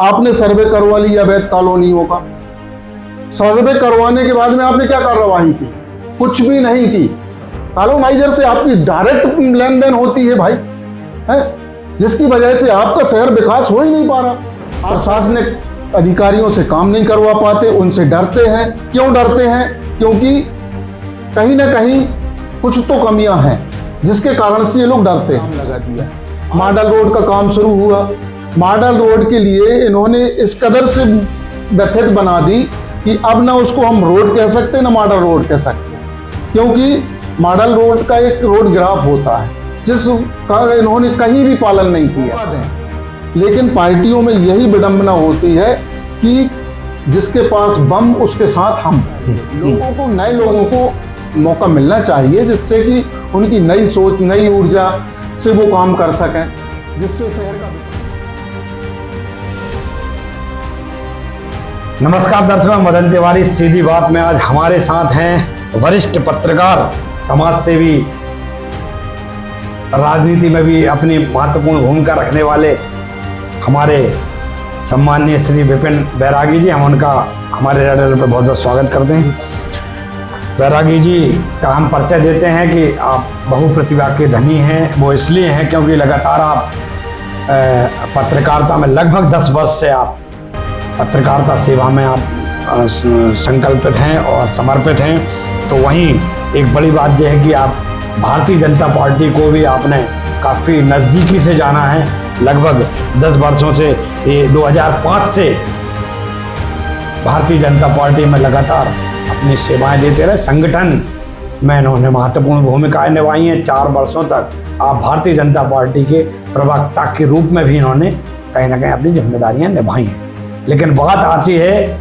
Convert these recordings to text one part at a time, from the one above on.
आपने सर्वे करवा लिया अवैध कॉलोनियों का। सर्वे करवाने के बाद में आपने क्या कार्रवाई की? कुछ भी नहीं की। कॉलोनाइजर से आपकी डायरेक्ट लेन देन होती है भाई, है, जिसकी वजह से आपका शहर विकास हो ही नहीं पा रहा। प्रशासनिक अधिकारियों से काम नहीं करवा पाते, उनसे डरते हैं। क्यों डरते हैं? क्योंकि कहीं ना कहीं कुछ तो कमियां हैं जिसके कारण से ये लोग डरते हैं। लगा दिया, मॉडल रोड का काम शुरू हुआ। मॉडल रोड के लिए इन्होंने इस कदर से व्यथित बना दी कि अब ना उसको हम रोड कह सकते ना मॉडल रोड कह सकते, क्योंकि मॉडल रोड का एक रोड ग्राफ होता है जिसका इन्होंने कहीं भी पालन नहीं किया। लेकिन पार्टियों में यही विडंबना होती है कि जिसके पास बम उसके साथ हम। लोगों को, नए लोगों को मौका मिलना चाहिए जिससे कि उनकी नई सोच, नई ऊर्जा से वो काम कर सकें, जिससे शहर का। नमस्कार दर्शकों, मदन तिवारी सीधी बात में आज हमारे साथ हैं वरिष्ठ पत्रकार, समाजसेवी, राजनीति में भी अपनी महत्वपूर्ण भूमिका रखने वाले हमारे सम्माननीय श्री विपिन बैरागी जी। हम उनका हमारे चैनल पर बहुत बहुत स्वागत करते हैं। बैरागी जी का हम परिचय देते हैं कि आप बहुप्रतिभा के धनी हैं। वो इसलिए हैं क्योंकि लगातार आप पत्रकारिता में लगभग 10 वर्ष से आप पत्रकारिता सेवा में आप संकल्पित हैं और समर्पित हैं। तो वहीं एक बड़ी बात यह है कि आप भारतीय जनता पार्टी को भी आपने काफ़ी नज़दीकी से जाना है। लगभग 10 वर्षों से, ये 2005 से भारतीय जनता पार्टी में लगातार अपनी सेवाएं देते रहे। संगठन में इन्होंने महत्वपूर्ण भूमिकाएं निभाई हैं। 4 वर्षों तक आप भारतीय जनता पार्टी के प्रवक्ता के रूप में भी इन्होंने कहीं ना कहीं अपनी जिम्मेदारियां निभाई हैं। लेकिन बात आती है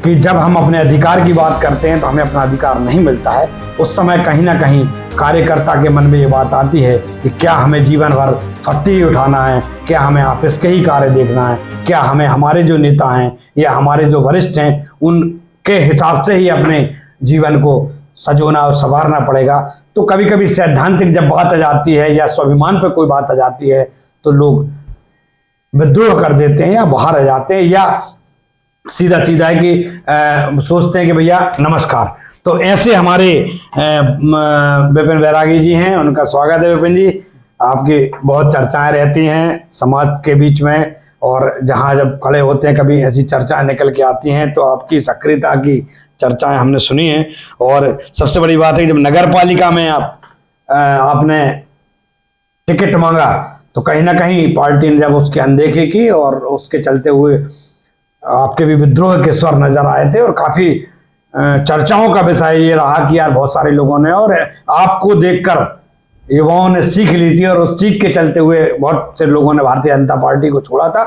कि जब हम अपने अधिकार की बात करते हैं तो हमें अपना अधिकार नहीं मिलता है। उस समय कहीं ना कहीं कार्यकर्ता के मन में ये बात आती है कि क्या हमें जीवन भर फट्टी उठाना है, क्या हमें ऑफिस के ही कार्य देखना है, क्या हमें हमारे जो नेता हैं या हमारे जो वरिष्ठ हैं उनके हिसाब से ही अपने जीवन को सजोना और संवारना पड़ेगा। तो कभी कभी सैद्धांतिक जब बात आ जाती है या स्वाभिमान पर कोई बात आ जाती है तो लोग विद्रोह कर देते हैं या बाहर आ जाते हैं, या सीधा सीधा है कि सोचते हैं कि भैया नमस्कार। तो ऐसे हमारे विपिन बैरागी जी हैं, उनका स्वागत है। विपिन जी, आपकी बहुत चर्चाएं रहती हैं समाज के बीच में, और जहां जब खड़े होते हैं कभी ऐसी चर्चाएं निकल के आती हैं तो आपकी सक्रियता की चर्चाएं हमने सुनी हैं। और सबसे बड़ी बात है कि जब नगर पालिका में आपने टिकट मांगा तो कहीं ना कहीं पार्टी ने जब उसकी अनदेखी की और उसके चलते हुए आपके भी विद्रोह के स्वर नजर आए थे, और काफी चर्चाओं का विषय ये रहा कि यार बहुत सारे लोगों ने और आपको देखकर युवाओं ने सीख ली थी, और उस सीख के चलते हुए बहुत से लोगों ने भारतीय जनता पार्टी को छोड़ा था,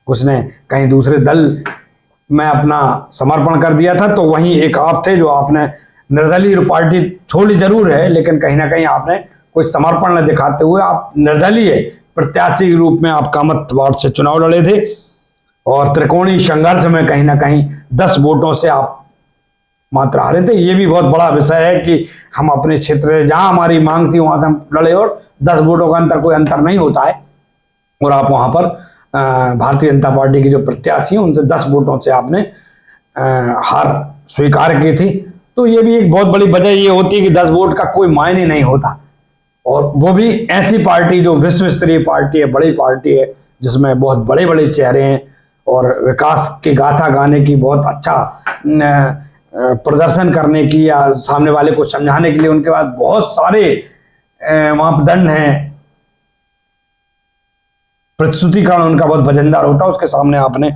कुछ ने कहीं दूसरे दल में अपना समर्पण कर दिया था। तो वहीं एक आप थे जो आपने निर्दलीय पार्टी छोड़ी जरूर है, लेकिन कहीं ना कहीं आपने कोई समर्पण न दिखाते हुए आप निर्दलीय प्रत्याशी के रूप में आप कामत वार्ड से चुनाव लड़े थे, और त्रिकोणीय संघर्ष में कहीं ना कहीं 10 वोटों से आप मात्र हारे थे। ये भी बहुत बड़ा विषय है कि हम अपने क्षेत्र जहां हमारी मांग थी वहां से हम लड़े और 10 वोटों का अंतर कोई अंतर नहीं होता है, और आप वहां पर भारतीय जनता पार्टी के जो प्रत्याशी हैं उनसे 10 वोटों से आपने हार स्वीकार की थी। तो ये भी एक बहुत बड़ी वजह ये होती है कि 10 वोट का कोई मायने नहीं होता, और वो भी ऐसी पार्टी जो विश्व स्तरीय पार्टी है, बड़ी पार्टी है, जिसमें बहुत बड़े बड़े चेहरे हैं और विकास की गाथा गाने की, बहुत अच्छा प्रदर्शन करने की या सामने वाले को समझाने के लिए उनके पास बहुत सारे मापदंड हैं। प्रस्तुतिकरण उनका बहुत वजनदार होता है, उसके सामने आपने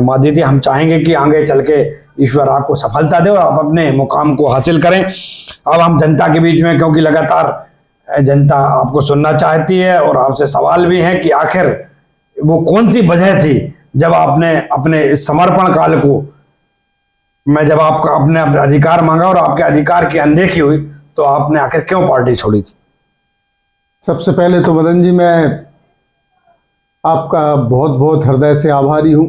मात दी थी। हम चाहेंगे कि आगे चल के ईश्वर आपको सफलता दे और आप अपने मुकाम को हासिल करें। अब हम जनता के बीच में, क्योंकि लगातार जनता आपको सुनना चाहती है और आपसे सवाल भी है कि आखिर वो कौन सी वजह थी जब आपने अपने समर्पण काल को जब आपका अपने अधिकार मांगा और आपके अधिकार की अनदेखी हुई तो आपने आखिर क्यों पार्टी छोड़ी थी? सबसे पहले तो मदन जी, मैं आपका बहुत बहुत हृदय से आभारी हूँ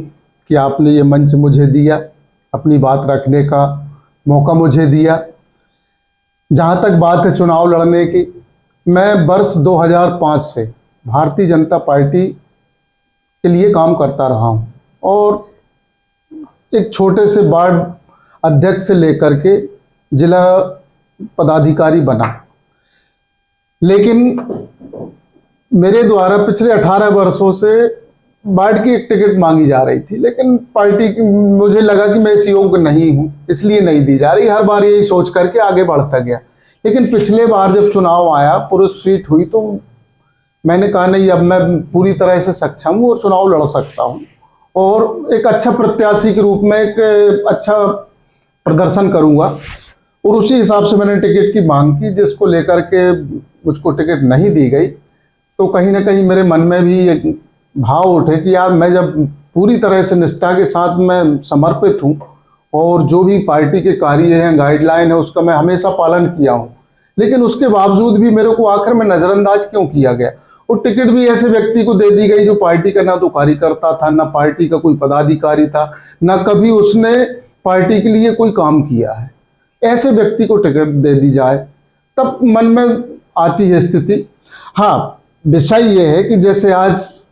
कि आपने ये मंच मुझे दिया, अपनी बात रखने का मौका मुझे दिया। जहाँ तक बात है चुनाव लड़ने की, मैं वर्ष 2005 से भारतीय जनता पार्टी के लिए काम करता रहा हूँ और एक छोटे से वार्ड अध्यक्ष से लेकर के जिला पदाधिकारी बना। लेकिन मेरे द्वारा पिछले 18 वर्षों से वार्ड की एक टिकट मांगी जा रही थी, लेकिन पार्टी की मुझे लगा कि मैं इस योग्य नहीं हूँ, इसलिए नहीं दी जा रही। हर बार यही सोच करके आगे बढ़ता गया। लेकिन पिछले बार जब चुनाव आया, पुरुष सीट हुई, तो मैंने कहा नहीं, अब मैं पूरी तरह से सक्षम हूँ और चुनाव लड़ सकता हूँ और एक अच्छा प्रत्याशी के रूप में एक अच्छा प्रदर्शन करूँगा। और उसी हिसाब से मैंने टिकट की मांग की, जिसको लेकर के मुझको टिकट नहीं दी गई। तो कहीं ना कहीं मेरे मन में भी एक भाव उठे कि यार, मैं जब पूरी तरह से निष्ठा के साथ मैं समर्पित हूँ और जो भी पार्टी के कार्य हैं, गाइडलाइन है, उसका मैं हमेशा पालन किया हूँ, लेकिन उसके बावजूद भी मेरे को आखिर में नज़रअंदाज क्यों किया गया। और टिकट भी ऐसे व्यक्ति को दे दी गई जो पार्टी का ना तो कार्यकर्ता था, ना पार्टी का कोई पदाधिकारी था, ना कभी उसने पार्टी के लिए कोई काम किया है। ऐसे व्यक्ति को टिकट दे दी जाए, तब मन में आती है स्थिति। हाँ, विषय ये है कि जैसे आज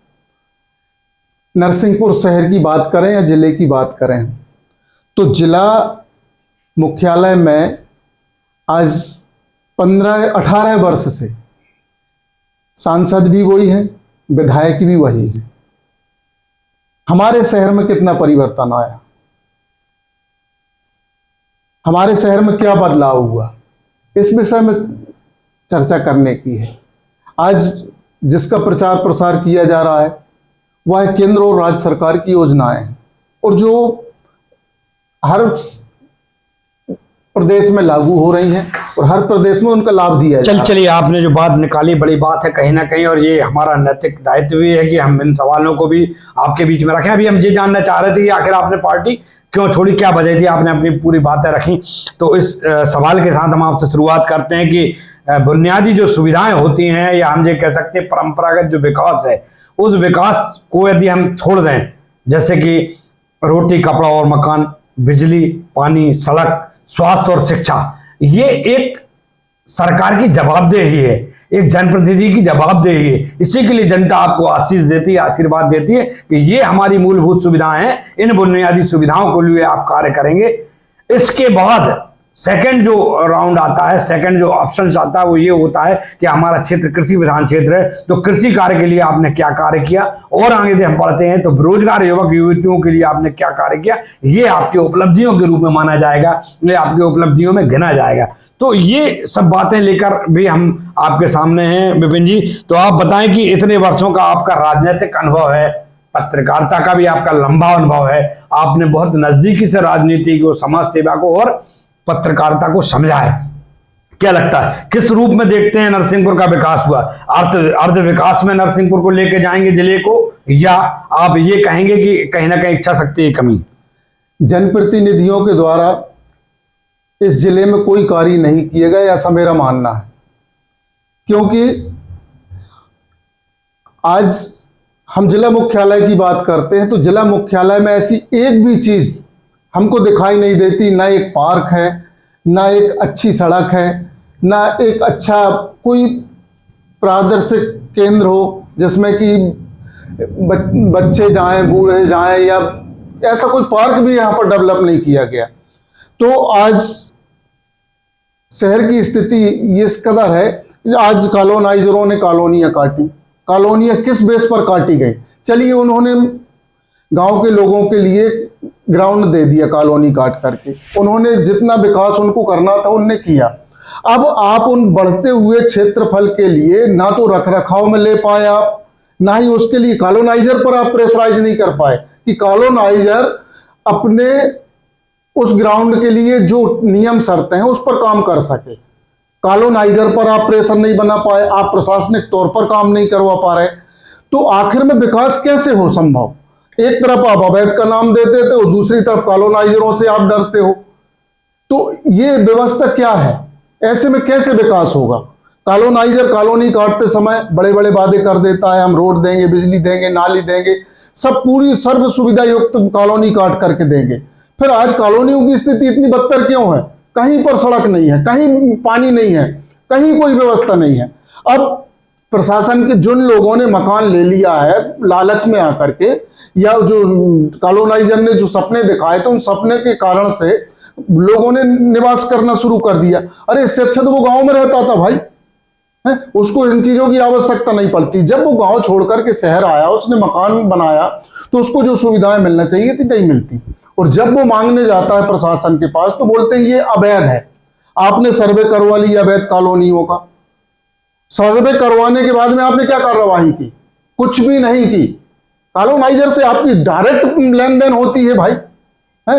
नरसिंहपुर शहर की बात करें या जिले की बात करें, तो जिला मुख्यालय में आज 18 वर्ष से सांसद भी वही है, विधायक भी वही है। हमारे शहर में कितना परिवर्तन आया, हमारे शहर में क्या बदलाव हुआ, इस विषय में चर्चा करने की है। आज जिसका प्रचार प्रसार किया जा रहा है वह केंद्र और राज्य सरकार की योजनाएं हैं और जो हर प्रदेश में लागू हो रही हैं और हर प्रदेश में उनका लाभ दिया जाए। चलिए, आपने जो बात निकाली बड़ी बात है कहीं ना कहीं, और ये हमारा नैतिक दायित्व भी है कि हम इन सवालों को भी आपके बीच में रखें। अभी हम ये जानना चाह रहे थे कि आखिर आपने पार्टी क्यों छोड़ी, क्या वजह थी, आपने अपनी पूरी बातें रखी। तो इस सवाल के साथ हम आपसे शुरुआत करते हैं कि बुनियादी जो सुविधाएं होती हैं, या हम ये कह सकते हैं परंपरागत जो विकास है, उस विकास को यदि हम छोड़ दें, जैसे कि रोटी, कपड़ा और मकान, बिजली, पानी, सड़क, स्वास्थ्य और शिक्षा, ये एक सरकार की जवाबदेही है, एक जनप्रतिनिधि की जवाबदेही है। इसी के लिए जनता आपको आशीष देती है, आशीर्वाद देती है कि ये हमारी मूलभूत सुविधाएं हैं, इन बुनियादी सुविधाओं को लिए आप कार्य करेंगे। इसके बाद सेकंड जो राउंड आता है, सेकंड जो ऑप्शन आता है, वो ये होता है कि हमारा क्षेत्र कृषि प्रधान क्षेत्र है, तो कृषि कार्य के लिए आपने क्या कार्य किया। और आगे यदि हम पढ़ते हैं तो बेरोजगार युवक युवतियों के लिए आपने क्या कार्य किया, ये आपकी उपलब्धियों के रूप में माना जाएगा, ये आपकी उपलब्धियों में गिना जाएगा। तो ये सब बातें लेकर भी हम आपके सामने हैं विपिन जी। तो आप बताएं कि इतने वर्षों का आपका राजनीतिक अनुभव है, पत्रकारिता का भी आपका लंबा अनुभव है, आपने बहुत नजदीकी से राजनीति को, समाज सेवा को और पत्रकारिता को समझा है। क्या लगता है, किस रूप में देखते हैं नरसिंहपुर का विकास हुआ? अर्ध विकास में नरसिंहपुर को लेके जाएंगे जिले को, या आप ये कहेंगे कि कहीं ना कहीं इच्छा शक्ति की कमी? जनप्रतिनिधियों के द्वारा इस जिले में कोई कार्य नहीं किए गए, ऐसा मेरा मानना है। क्योंकि आज हम जिला मुख्यालय की बात करते हैं तो जिला मुख्यालय में ऐसी एक भी चीज हमको दिखाई नहीं देती। ना एक पार्क है, ना एक अच्छी सड़क है, ना एक अच्छा कोई प्रादर्शिक केंद्र हो जिसमें कि बच्चे जाएं, बूढ़े जाएं, या ऐसा कोई पार्क भी यहाँ पर डेवलप नहीं किया गया। तो आज शहर की स्थिति इस कदर है, आज कॉलोनाइजरों ने कॉलोनियाँ काटी। कॉलोनियाँ किस बेस पर काटी गई? चलिए, उन्होंने गांव के लोगों के लिए ग्राउंड दे दिया कॉलोनी काट करके, उन्होंने जितना विकास उनको करना था उनने किया। अब आप उन बढ़ते हुए क्षेत्रफल के लिए ना तो रखरखाव में ले पाए आप, ना ही उसके लिए कॉलोनाइजर पर आप प्रेशराइज नहीं कर पाए कि कॉलोनाइजर अपने उस ग्राउंड के लिए जो नियम शर्तें हैं उस पर काम कर सके। कॉलोनाइजर पर आप प्रेशर नहीं बना पाए, आप प्रशासनिक तौर पर काम नहीं करवा पा रहे, तो आखिर में विकास कैसे हो संभव? एक तरफ आप अवैध का नाम देते थे और दूसरी तरफ कॉलोनाइजरों से आप डरते हो, तो ये व्यवस्था क्या है? ऐसे में कैसे विकास होगा? कॉलोनाइजर कॉलोनी काटते समय बड़े बड़े वादे कर देता है, हम रोड देंगे, बिजली देंगे, नाली देंगे, सब पूरी सर्व सुविधा युक्त कॉलोनी काट करके देंगे। फिर आज कॉलोनियों की स्थिति इतनी बदतर क्यों है? कहीं पर सड़क नहीं है, कहीं पानी नहीं है, कहीं कोई व्यवस्था नहीं है। अब प्रशासन के जिन लोगों ने मकान ले लिया है लालच में आकर के, या जो कॉलोनाइजर ने जो सपने दिखाए थे उन सपने के कारण से लोगों ने निवास करना शुरू कर दिया। अरे इससे अच्छा तो वो गांव में रहता था भाई, है? उसको इन चीजों की आवश्यकता नहीं पड़ती। जब वो गांव छोड़कर के शहर आया, उसने मकान बनाया, तो उसको जो सुविधाएं मिलना चाहिए थी नहीं मिलती। और जब वो मांगने जाता है प्रशासन के पास तो बोलते हैं ये अवैध है, आपने सर्वे करवा लिया अवैध कॉलोनियों का। सर्वे करवाने के बाद में आपने क्या कार्रवाई की? कुछ भी नहीं की। कॉलोनाइजर से आपकी डायरेक्ट लेन देन होती है भाई, है?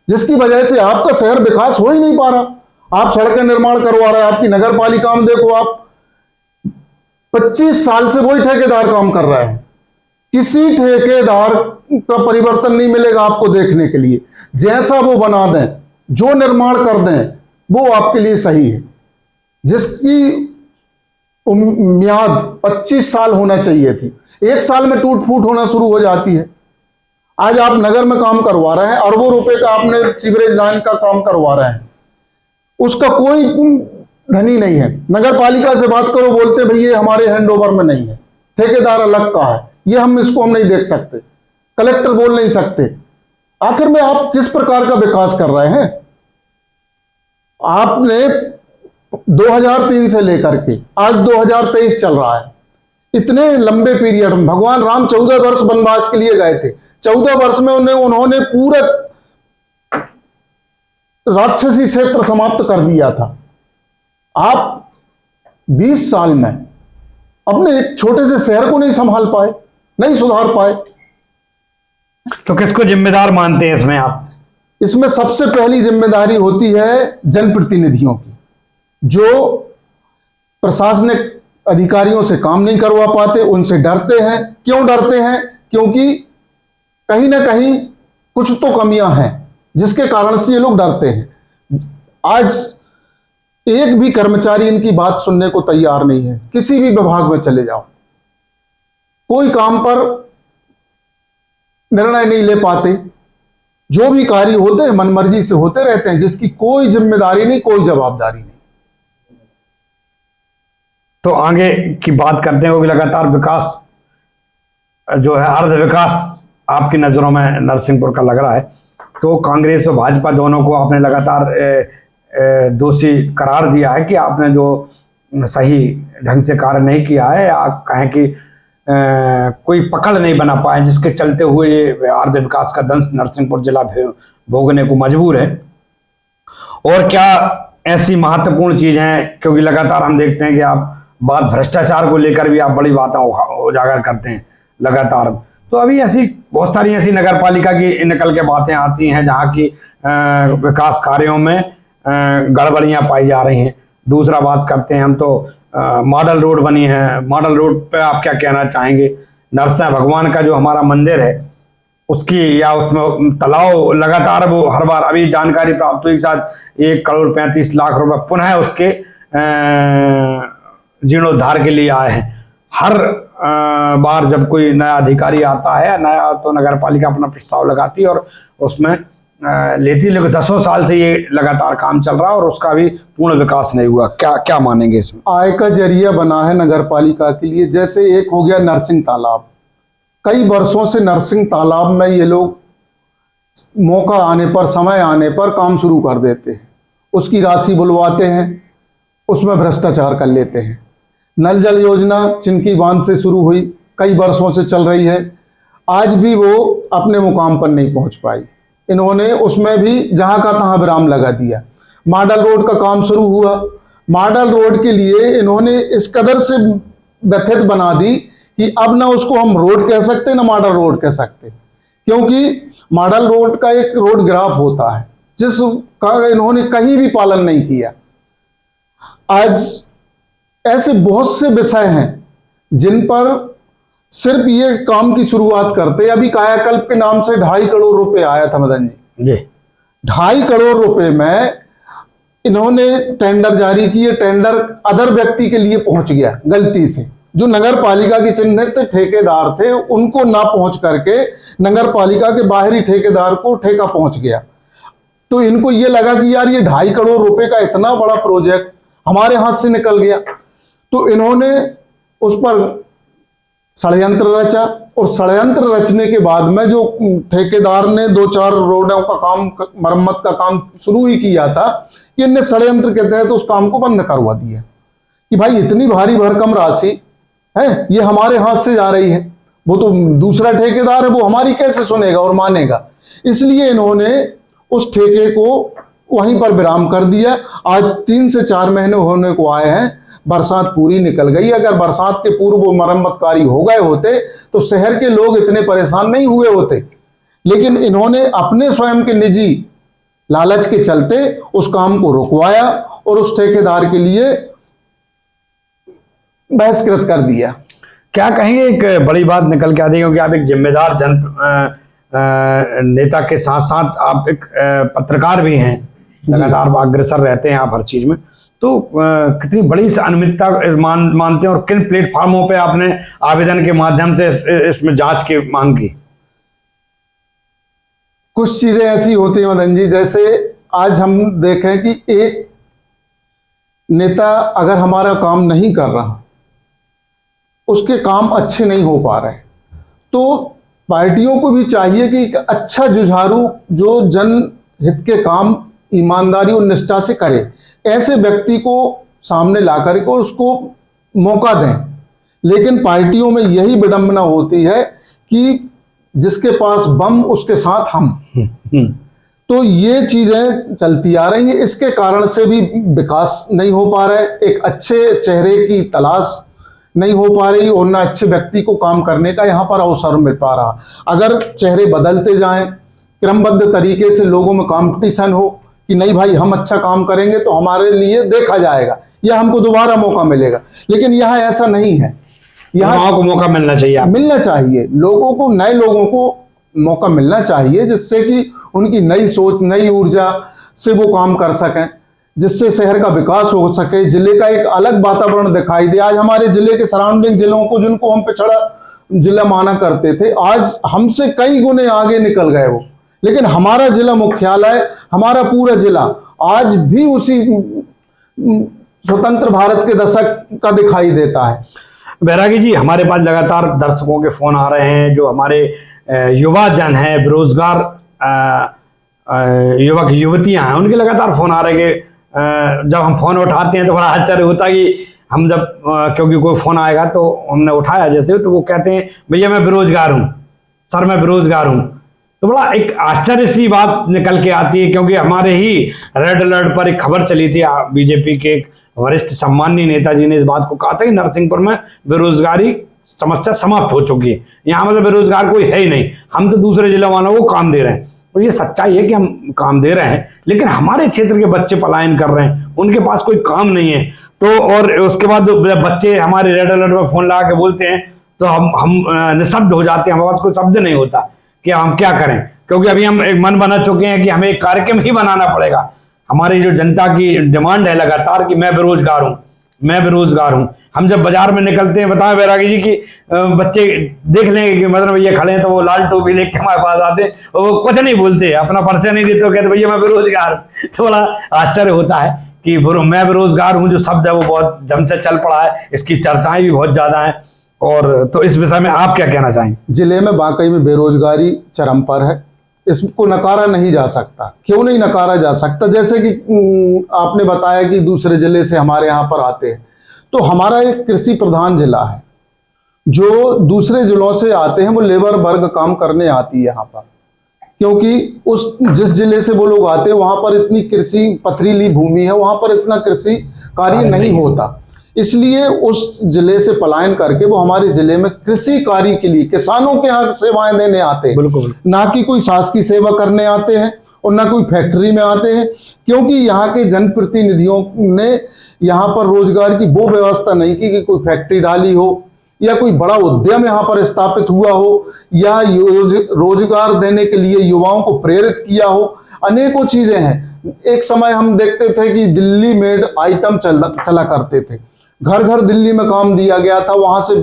जिसकी वजह से आपका शहर विकास हो ही नहीं पा रहा। आप सड़कें निर्माण करवा रहे हैं, आपकी नगर पालिका में देखो आप 25 साल से वही ठेकेदार काम कर रहे हैं। किसी ठेकेदार का परिवर्तन नहीं मिलेगा आपको देखने के लिए। जैसा वो बना दें, जो निर्माण कर दें, वो आपके लिए सही है। जिसकी म्याद 25 साल होना चाहिए थी, 1 साल में टूट फूट होना शुरू हो जाती है। आज आप नगर में काम करवा रहे हैं, अरबों रुपए का आपने सीवरेज लाइन का काम करवा रहे हैं, उसका कोई धनी नहीं है। नगर पालिका से बात करो, बोलते भाई ये हमारे हैंडओवर में नहीं है, ठेकेदार अलग का है, ये हम नहीं देख सकते, कलेक्टर बोल नहीं सकते। आखिर में आप किस प्रकार का विकास कर रहे हैं? आपने 2003 से लेकर के आज 2023 चल रहा है, इतने लंबे पीरियड में भगवान राम 14 वर्ष वनवास के लिए गए थे। 14 वर्ष में उन्होंने पूरा राक्षसी क्षेत्र समाप्त कर दिया था। आप 20 साल में अपने एक छोटे से शहर को नहीं संभाल पाए, नहीं सुधार पाए। तो किसको जिम्मेदार मानते हैं इसमें आप? इसमें सबसे पहली जिम्मेदारी होती है जनप्रतिनिधियों की, जो प्रशासनिक अधिकारियों से काम नहीं करवा पाते, उनसे डरते हैं। क्यों डरते हैं? क्योंकि कहीं ना कहीं कुछ तो कमियां हैं जिसके कारण से ये लोग डरते हैं। आज एक भी कर्मचारी इनकी बात सुनने को तैयार नहीं है। किसी भी विभाग में चले जाओ, कोई काम पर निर्णय नहीं ले पाते। जो भी कार्य होते हैं मनमर्जी से होते रहते हैं, जिसकी कोई जिम्मेदारी नहीं, कोई जवाबदारी नहीं। तो आगे की बात करते हैं, क्योंकि लगातार विकास जो है, अर्ध विकास आपकी नज़रों में नरसिंहपुर का लग रहा है। तो कांग्रेस और भाजपा दोनों को आपने लगातार दोषी करार दिया है कि आपने जो सही ढंग से कार्य नहीं किया है, या कहें कि कोई पकड़ नहीं बना पाए, जिसके चलते हुए ये अर्ध विकास का दंश नरसिंहपुर जिला भोगने को मजबूर है। और क्या ऐसी महत्वपूर्ण चीज़ हैं, क्योंकि लगातार हम देखते हैं कि आप बात भ्रष्टाचार को लेकर भी आप बड़ी बातें उजागर करते हैं लगातार। तो अभी ऐसी बहुत सारी ऐसी नगर पालिका की निकल के बातें आती हैं जहाँ की विकास कार्यों में गड़बड़ियाँ पाई जा रही हैं। दूसरा बात करते हैं हम तो मॉडल रोड बनी है, मॉडल रोड पे आप क्या कहना चाहेंगे? नरसिंह भगवान का जो हमारा मंदिर है उसकी, या उसमें तालाब लगातार वो हर बार, अभी जानकारी प्राप्त हुई के साथ 1,35,00,000 रुपए पुनः उसके जीर्णोद्धार के लिए आए हैं। हर बार जब कोई नया अधिकारी आता है, नया, तो नगर पालिका अपना प्रस्ताव लगाती है और उसमें लेती, लेकिन 10 साल से ये लगातार काम चल रहा है और उसका भी पूर्ण विकास नहीं हुआ। क्या मानेंगे इसमें? आय का जरिया बना है नगर पालिका के लिए। जैसे एक हो गया नरसिंह तालाब, कई वर्षों से नरसिंह तालाब में ये लोग मौका आने पर, समय आने पर काम शुरू कर देते हैं, उसकी राशि बुलवाते हैं, उसमें भ्रष्टाचार कर लेते हैं। नल जल योजना चिनकी बांध से शुरू हुई, कई वर्षों से चल रही है, आज भी वो अपने मुकाम पर नहीं पहुंच पाई। इन्होंने उसमें भी जहां का तहां विराम लगा दिया। मॉडल रोड का काम शुरू हुआ, मॉडल रोड के लिए इन्होंने इस कदर से व्यथित बना दी कि अब ना उसको हम रोड कह सकते ना मॉडल रोड कह सकते, क्योंकि मॉडल रोड का एक रोड ग्राफ होता है जिसका इन्होंने कहीं भी पालन नहीं किया। आज ऐसे बहुत से विषय हैं जिन पर सिर्फ ये काम की शुरुआत करते। अभी कायाकल्प के नाम से 2.5 करोड़ रुपए आया था मदन जी, 2.5 करोड़ रुपए में इन्होंने टेंडर जारी किए। टेंडर अदर व्यक्ति के लिए पहुंच गया गलती से, जो नगर पालिका के चिन्हित ठेकेदार थे उनको ना पहुंच करके नगर पालिका के बाहरी ठेकेदार को ठेका पहुंच गया। तो इनको ये लगा कि यार ये 2.5 करोड़ रुपए का इतना बड़ा प्रोजेक्ट हमारे हाथ से निकल गया। तो इन्होंने उस पर षड्यंत्र रचा, और षड्यंत्र रचने के बाद में जो ठेकेदार ने 2-4 रोडों का काम, मरम्मत का काम शुरू ही किया था, इनने षड्यंत्र के तहत उस काम को बंद करवा दिया कि भाई इतनी भारी भरकम राशि है, ये हमारे हाथ से जा रही है, वो तो दूसरा ठेकेदार है, वो हमारी कैसे सुनेगा और मानेगा। इसलिए इन्होंने उस ठेके को वहीं पर विराम कर दिया। आज 3 से 4 महीने होने को आए हैं, बरसात पूरी निकल गई। अगर बरसात के पूर्व वो मरम्मत कार्य हो गए होते तो शहर के लोग इतने परेशान नहीं हुए होते, लेकिन इन्होंने अपने स्वयं के निजी लालच के चलते उस काम को रुकवाया और उस ठेकेदार के लिए बहिष्कृत कर दिया। क्या कहेंगे, एक बड़ी बात निकल के आती है क्योंकि आप एक जिम्मेदार नेता के साथ साथ आप एक पत्रकार भी हैं, लगातार अग्रसर रहते हैं आप हर चीज में, तो कितनी बड़ी अनियमितता मानते हैं और किन प्लेटफॉर्मों पे आपने आवेदन के माध्यम से इसमें जांच की मांग की? कुछ चीजें ऐसी होती हैं मदन जी, जैसे आज हम देखें कि एक नेता अगर हमारा काम नहीं कर रहा, उसके काम अच्छे नहीं हो पा रहे, तो पार्टियों को भी चाहिए कि एक अच्छा जुझारू जो जनहित के काम ईमानदारी और निष्ठा से करे, ऐसे व्यक्ति को सामने ला करके उसको मौका दें। लेकिन पार्टियों में यही विडंबना होती है कि जिसके पास बम उसके साथ हम, तो ये चीजें चलती आ रही हैं। इसके कारण से भी विकास नहीं हो पा रहा है, एक अच्छे चेहरे की तलाश नहीं हो पा रही और ना अच्छे व्यक्ति को काम करने का यहाँ पर अवसर मिल पा रहा। अगर चेहरे बदलते जाएं, क्रमबद्ध तरीके से लोगों में कंपटीशन हो कि नहीं भाई हम अच्छा काम करेंगे तो हमारे लिए देखा जाएगा या हमको दोबारा मौका मिलेगा, लेकिन यहाँ ऐसा नहीं है। यहाँ को मौका मिलना चाहिए, मिलना चाहिए लोगों को, नए लोगों को मौका मिलना चाहिए, जिससे कि उनकी नई सोच, नई ऊर्जा से वो काम कर सकें, जिससे शहर का विकास हो सके, जिले का एक अलग वातावरण दिखाई दे। आज हमारे जिले के सराउंडिंग जिलों को, जिनको हम पिछड़ा जिला माना करते थे, आज हमसे कई गुने आगे निकल गए वो, लेकिन हमारा जिला मुख्यालय, हमारा पूरा जिला आज भी उसी स्वतंत्र भारत के दशक का दिखाई देता है। बैरागी जी, हमारे पास लगातार दर्शकों के फोन आ रहे हैं, जो हमारे युवा जन हैं, बेरोजगार युवक युवतियां हैं, उनके लगातार फोन आ रहे हैं कि जब हम फोन उठाते हैं तो बड़ा आश्चर्य होता है कि हम जब क्योंकि कोई फोन आएगा तो हमने उठाया जैसे, तो वो कहते हैं भैया मैं बेरोजगार हूँ, सर मैं बेरोजगार हूँ। तो बड़ा एक आश्चर्य सी बात निकल के आती है, क्योंकि हमारे ही रेड अलर्ट पर एक खबर चली थी, बीजेपी के एक वरिष्ठ सम्मानीय नेताजी ने इस बात को कहा था कि नरसिंहपुर में बेरोजगारी समस्या समाप्त हो चुकी है, यहाँ मतलब बेरोजगार कोई है ही नहीं, हम तो दूसरे जिला वालों को काम दे रहे हैं। तो ये सच्चाई है कि हम काम दे रहे हैं, लेकिन हमारे क्षेत्र के बच्चे पलायन कर रहे हैं, उनके पास कोई काम नहीं है। तो और उसके बाद बच्चे हमारे रेड अलर्ट पर फोन लगा के बोलते हैं तो हम निशब्द हो जाते हैं, हमारे पास कोई शब्द नहीं होता कि हम क्या करें, क्योंकि अभी हम एक मन बना चुके हैं कि हमें एक कार्यक्रम ही बनाना पड़ेगा। हमारी जो जनता की डिमांड है लगातार कि मैं बेरोजगार हूँ, मैं बेरोजगार हूँ। हम जब बाजार में निकलते हैं, बताएं बैरागी जी, कि बच्चे देख लेंगे कि मतलब भैया खड़े हैं तो वो लाल टोपी लेके के हमारे पास आते हैं, वो कुछ नहीं बोलते, अपना परिचय नहीं देते, कहते भैया मैं बेरोजगार हूँ। तो बड़ा आश्चर्य होता है कि मैं बेरोजगार हूँ जो शब्द है वो बहुत जम से चल पड़ा है, इसकी चर्चाएं भी बहुत ज्यादा है। और तो इस विषय में आप क्या कहना चाहेंगे? जिले में वाकई में बेरोजगारी चरम पर है, इसको नकारा नहीं जा सकता। क्यों नहीं नकारा जा सकता? जैसे कि आपने बताया कि दूसरे जिले से हमारे यहाँ पर आते हैं, तो हमारा एक कृषि प्रधान जिला है, जो दूसरे जिलों से आते हैं वो लेबर वर्ग काम करने आती है यहाँ पर, क्योंकि उस जिस जिले से वो लोग आते हैं वहाँ पर इतनी कृषि पथरीली भूमि है, वहाँ पर इतना कृषि कार्य नहीं होता, इसलिए उस जिले से पलायन करके वो हमारे जिले में कृषि कार्य के लिए किसानों के यहाँ सेवाएं देने आते हैं। बिल्कुल, ना कि कोई शासकीय सेवा करने आते हैं और ना कोई फैक्ट्री में आते हैं, क्योंकि यहाँ के जनप्रतिनिधियों ने यहाँ पर रोजगार की वो व्यवस्था नहीं की कि कोई फैक्ट्री डाली हो या कोई बड़ा उद्यम यहाँ पर स्थापित हुआ हो या रोजगार देने के लिए युवाओं को प्रेरित किया हो। अनेकों चीजें हैं। एक समय हम देखते थे कि दिल्ली मेड आइटम चला करते थे, घर घर दिल्ली में काम दिया गया था, वहां से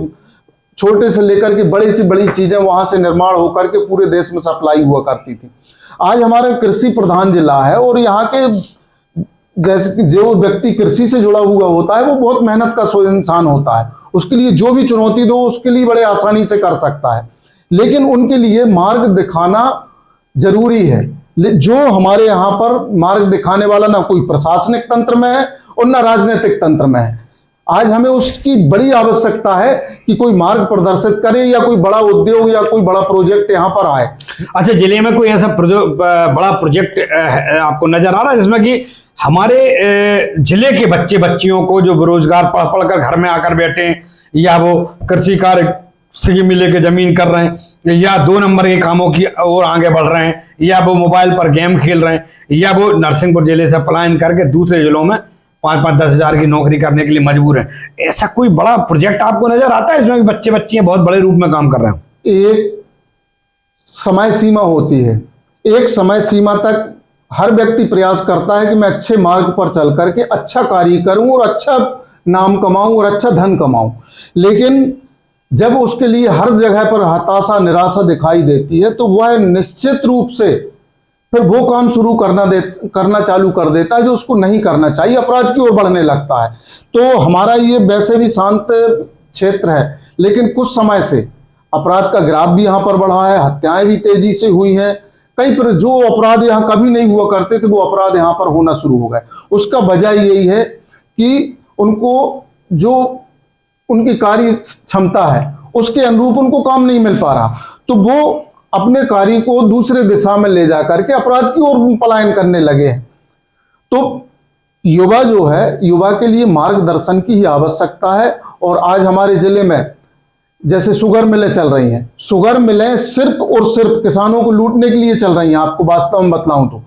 छोटे से लेकर के बड़ी से बड़ी चीजें वहां से निर्माण होकर के पूरे देश में सप्लाई हुआ करती थी। आज हमारा कृषि प्रधान जिला है और यहाँ के जैसे कि जो व्यक्ति कृषि से जुड़ा हुआ होता है वो बहुत मेहनत का इंसान होता है, उसके लिए जो भी चुनौती दो उसके लिए बड़े आसानी से कर सकता है, लेकिन उनके लिए मार्ग दिखाना जरूरी है। जो हमारे यहाँ पर मार्ग दिखाने वाला ना कोई प्रशासनिक तंत्र में है और ना राजनीतिक तंत्र में है। आज हमें उसकी बड़ी आवश्यकता है कि कोई मार्ग प्रदर्शित करे या कोई बड़ा उद्योग या कोई बड़ा प्रोजेक्ट यहाँ पर आए। अच्छा, जिले में कोई ऐसा बड़ा प्रोजेक्ट आपको नजर आ रहा है जिसमें कि हमारे जिले के बच्चे बच्चियों को जो बेरोजगार पढ़ पढ़ कर घर में आकर बैठे हैं, या वो कृषि कार्य से मिले के जमीन कर रहे हैं, या 2 नंबर के कामों की ओर आगे बढ़ रहे हैं, या वो मोबाइल पर गेम खेल रहे हैं, या वो नरसिंहपुर जिले से पलायन करके दूसरे जिलों में 5-5-10 हज़ार की नौकरी करने के लिए मजबूर है। ऐसा कोई बड़ा प्रोजेक्ट आपको नजर आता है इसमें बच्चे बच्चियां बहुत बड़े रूप में काम कर रहे हैं? एक समय सीमा होती है, एक समय सीमा तक हर व्यक्ति प्रयास करता है कि मैं अच्छे मार्ग पर चल करके अच्छा कार्य करूं और अच्छा नाम कमाऊं और अच्छा धन कमाऊं, लेकिन जब उसके लिए हर जगह पर हताशा निराशा दिखाई देती है तो वह निश्चित रूप से फिर वो काम शुरू करना चालू कर देता है जो उसको नहीं करना चाहिए, अपराध की ओर बढ़ने लगता है। तो हमारा ये वैसे भी शांत क्षेत्र है, लेकिन कुछ समय से अपराध का ग्राफ भी यहाँ पर बढ़ा है, हत्याएं भी तेजी से हुई हैं, कई पर जो अपराध यहाँ कभी नहीं हुआ करते थे वो अपराध यहाँ पर होना शुरू हो गए। उसका वजह यही है कि उनको जो उनकी कार्य क्षमता है उसके अनुरूप उनको काम नहीं मिल पा रहा, तो वो अपने कार्य को दूसरे दिशा में ले जा करके अपराध की ओर पलायन करने लगे हैं। तो युवा जो है, युवा के लिए मार्गदर्शन की ही आवश्यकता है। और आज हमारे जिले में जैसे शुगर मिलें चल रही हैं, शुगर मिलें सिर्फ और सिर्फ किसानों को लूटने के लिए चल रही हैं। आपको वास्तव में बतलाऊं तो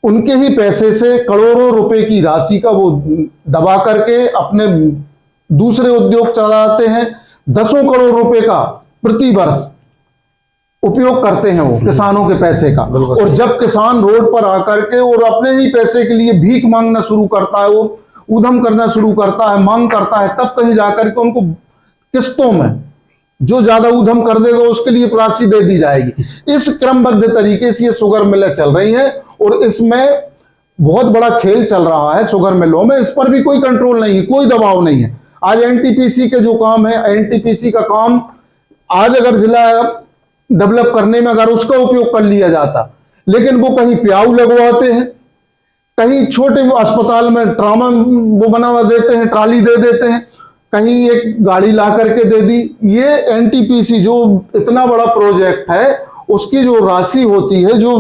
उनके ही पैसे से करोड़ों रुपए की राशि का वो दबा करके अपने दूसरे उद्योग चलाते हैं। 10 करोड़ रुपए का प्रति वर्ष उपयोग करते हैं वो किसानों के पैसे का। और जब किसान रोड पर आकर के और अपने ही पैसे के लिए भीख मांगना शुरू करता है, वो उधम करना शुरू करता है, मांग करता है, तब कहीं जाकर के उनको किस्तों में जो ज्यादा उधम कर देगा उसके लिए राशि दे दी जाएगी। इस क्रमबद्ध तरीके से ये शुगर मिलें चल रही हैं और इसमें बहुत बड़ा खेल चल रहा है शुगर मिलों में। इस पर भी कोई कंट्रोल नहीं है, कोई दबाव नहीं है। आज एनटीपीसी के जो काम है, एनटीपीसी का काम आज अगर जिला डेवलप करने में अगर उसका उपयोग कर लिया जाता, लेकिन वो कहीं प्याऊ लगवाते हैं, कहीं छोटे अस्पताल में ट्रामा वो बनवा देते हैं, ट्राली दे देते हैं, कहीं एक गाड़ी ला करके दे दी। ये एनटीपीसी जो इतना बड़ा प्रोजेक्ट है उसकी जो राशि होती है, जो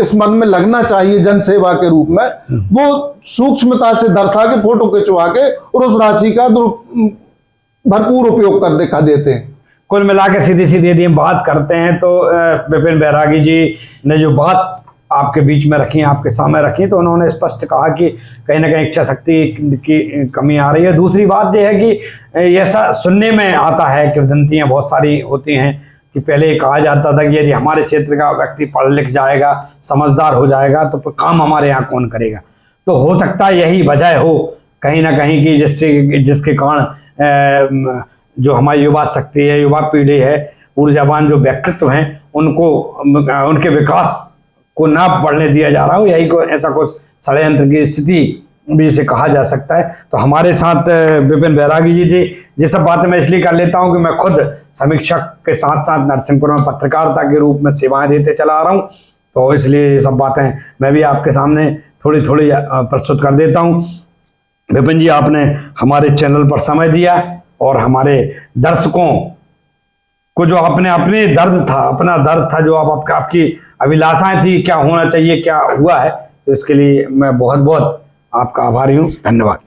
इस मन में लगना चाहिए जन सेवा के रूप में, वो सूक्ष्मता से दर्शा के फोटो खिंचवा के और उस राशि का भरपूर उपयोग कर दिखा देते हैं। कुल मिला के सीधी सीधी यदि हम बात करते हैं तो विपिन बैरागी जी ने जो बात आपके बीच में रखी, आपके सामने रखी, तो उन्होंने स्पष्ट कहा कि कहीं ना कहीं इच्छा शक्ति की कमी आ रही है। दूसरी बात यह है कि ऐसा सुनने में आता है कि वदंतियाँ बहुत सारी होती हैं कि पहले कहा जाता था कि यदि हमारे क्षेत्र का व्यक्ति पढ़ लिख जाएगा, समझदार हो जाएगा, तो फिर काम हमारे यहाँ कौन करेगा। तो हो सकता है यही वजह हो कहीं ना कहीं कि जिसके कारण जो हमारी युवा शक्ति है, युवा पीढ़ी है, ऊर्जावान जो व्यक्तित्व हैं, उनको उनके विकास को ना बढ़ने दिया जा रहा हो, यही को ऐसा कुछ षड्यंत्र की स्थिति भी इसे कहा जा सकता है। तो हमारे साथ विपिन बैरागी जी थे। ये सब बातें मैं इसलिए कर लेता हूं कि मैं खुद समीक्षक के साथ साथ नरसिंहपुर में पत्रकारिता के रूप में सेवाएं देते चला आ रहा हूं, तो इसलिए ये सब बातें मैं भी आपके सामने थोड़ी थोड़ी प्रस्तुत कर देता हूं। विपिन जी, आपने हमारे चैनल पर समय दिया और हमारे दर्शकों को जो अपने दर्द था, अपना दर्द था, जो आपकी अभिलाषाएं थी, क्या होना चाहिए, क्या हुआ है, तो इसके लिए मैं बहुत बहुत आपका आभारी हूँ। धन्यवाद।